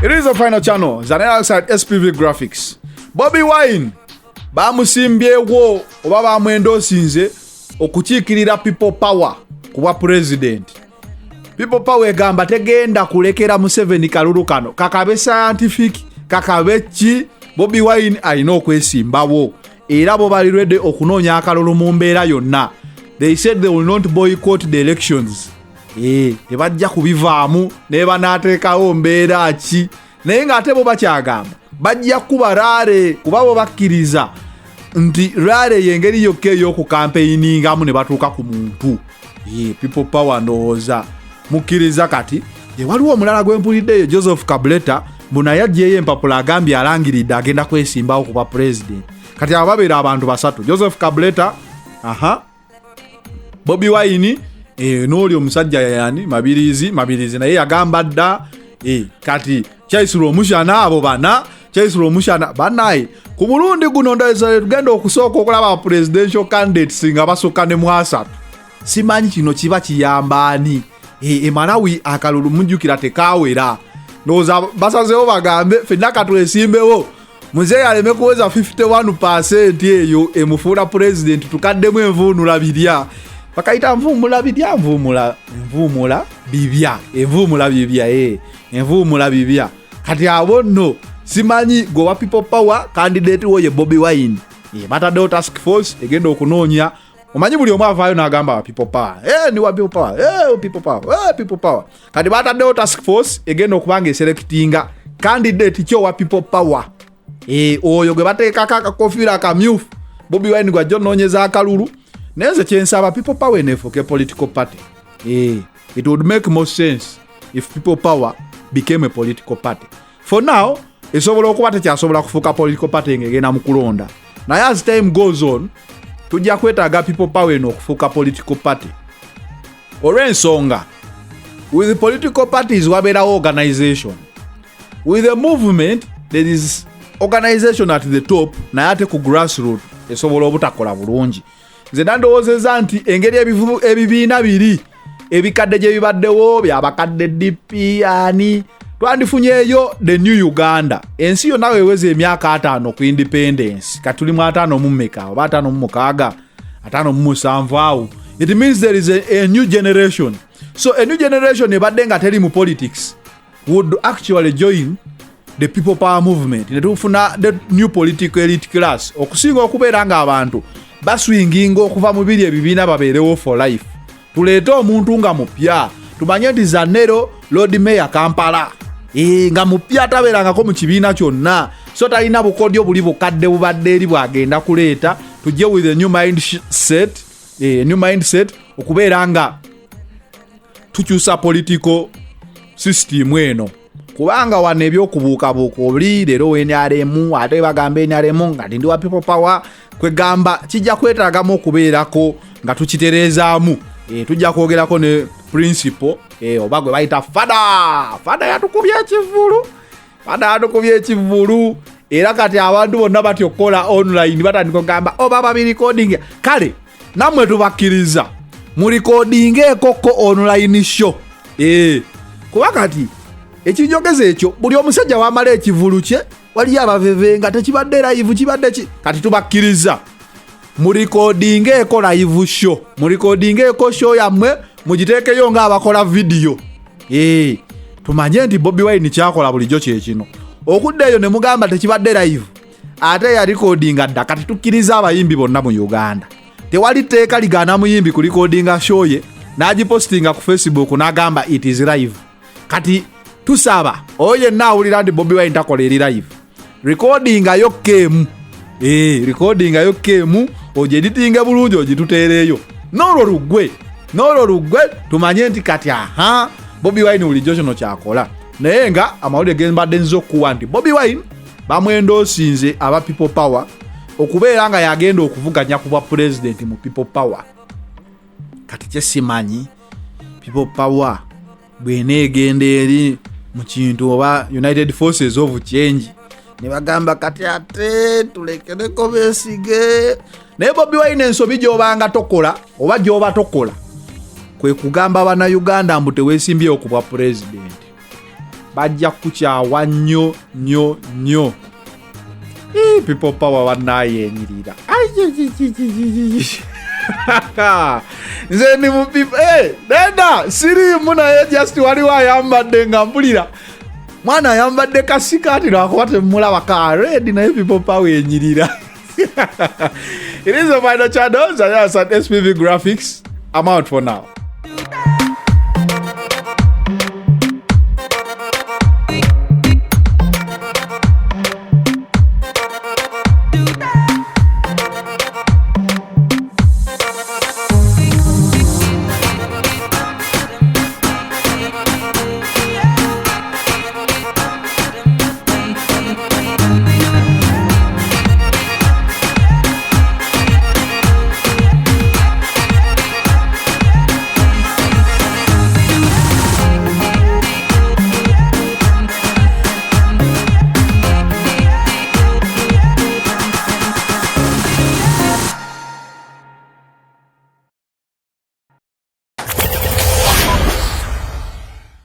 It is the final channel. Zanera side SPV Graphics. Bobi Wine bamusimbyewo oba bamwendosinze okukiikirira people power kuba president. People power egamba tegenda kulekera Museveni kalulu kano. Kakabe scientific, kakabe ki, Bobi Wine alina okwesimbawo. Era bo bali ready okunoonya akalulu mu mbeera yonna. They said they will not boycott the elections. Tebajja kubivaamu ne banaateekawo mbeera ki. Naye ng'ate bo bakyagamba bajja kuba raare kuba bo bakkiriza nti raare yengeri yokka ey'okukampeyingamu ne batuuka ku muntu. People power ndowooza mukkiriza kati. Waliwo omulala gwempuliddeyo Joseph Kabuleta naye aggyeyo empapula agambye alangiridde agenda kwesimbawo kuba president. Kati abo babeera abantu basatu. Joseph Kabuleta, Bobi Wine, n'oli omusajja yani Mabirizi naye yagamba dda kati Kyaisiro Omushana abo bana Kyaisiro Omushana banaye ku mulundi guno ndowooza tugenda okusooka okulaba presidential candidates nga basooka ne mu asatu. Simanyi kino kiba kiyamba ani. Malawi akalulu mujjukira tekaawera. Ndowooza basazeewo bagambe ffenna katwesimbewo muzeeyi aleme kuweza 51% eyo emufuula president tukaddemu envuunula birya. Bakayita envuumula bibya. Kati abo nno simanyi gowa people power candidate wo ye Bobi Wine. Bataddewo task force egenda okunoonya. Omanyi buli omu avaayo n'agamba people power. Ni wa people power. People power. Kati bataddewo task force egenda okubanga eselectinga candidate kyo wa people power. Oyo gwe bateekako akakofiira akamyufu. Bobi Wine gwajja onoonyeza akalulu. Neze kyensaba people power nefuuke political party. It would make more sense if people power became a political party. For now, esobola okuba tekyasobola kufuuka political party ng'egenda mu kulonda. Naye as time goes on, tujja kwetaaga people power eno okufuuka political party. Olw'ensonga, with the political parties wabeerawo organization. With the movement, there is organization at the top, naye ate ku grassroots esobola obutakola bulungi. Nze nandowoozezza nti engeri ebibiina biri ebikadde gye bibaddewo byabakadde DP ani twandifunyeeyo the new Uganda. Ensi yonna weeweza emyaka 5 ku independence. Katuli mu 5 mu mmeka oba 5 mu 6, 5 mu 7 awo. It means there is a new generation. So a new generation ebadde nga teri mu politics would actually join the people power movement. Netufuna the new political elite class okusinga okubeera nga abantu baswinginga okuva mu biri ebibiina babeerewo for life. Tuleete omuntu nga mupya. Tumanye nti Zanero Lord Mayor Kampala nga mupya tabeerangako mu kibiina kyonna. So talina bukodyo buli bukadde bubadde eri bwagenda kuleeta. Tujje with a new mindset okubeera nga tukyusa political system eno. Kubanga wano ebyokubuukabuuka oli leero NRM ate bagamba NRM nga ndi wa people power kwegamba kijja kwetaagamu okubeerako nga tukitereezaamu. Tujja kwogerako ne principle oba gwe bayita fada yatukubye ekivulu. Era kati abantu bonna batyo okukola online batandika okugamba baba birecording. Kale nammwe tubakkiriza mu recording ekoko online show. Kuba kati ekinjogeza ekyo buli omusajja wamala ekivulu kye waliyo abaveve nga tekibadde live kibadde ki. Kati tubakkiriza mu recording eko live show, mu recording eko show yammwe mugiteekeyo nga abakola video. Tumanye nti Bobi Wine kyakola bulijjo kye kino okuddeeyo ne mugamba tekibadde live ate ya recording adda. Kati tukkiriza abayimbi bonna mu Uganda tewali teeka ligaana muyimbi ku recording show ye n'agipostinga ku Facebook n'agamba it is live. Kati tusaba oye naawulira nti Bobi Wine takola eri live recording ayokkemu. Recording ayokkemu ogyeditinga bulungi ogituteereeyo n'olwo lugwe tumanye nti kati Bobi Wine bulijjo kino kyakola. Naye nga amawulire gembadde nzo okuwa nti Bobi Wine bamwendoosinze aba people power okubeera nga yagenda okuvuganya ku bwa president mu people power. Kati kyesimanyi people power bweneegenda eri mu kintu oba United Forces of Change ne bagamba kati ate tulekereko Besigye. Naye Bobi Wine ensobi gy'obanga tokola oba gy'oba tokola kwe kugamba bana Uganda mbu teweesimbyewo ku bwa president. bajja kukyawa nnyo. People power banayenyirira. Nze ndi mu people nenda sirimu naye just waliwo ayambadde nga mpulira mwana ayambadde kasikaati lwakuba temulaba ka red naye people power yenyirira. It is a final channel. Zaya at SPV Graphics. I'm out for now.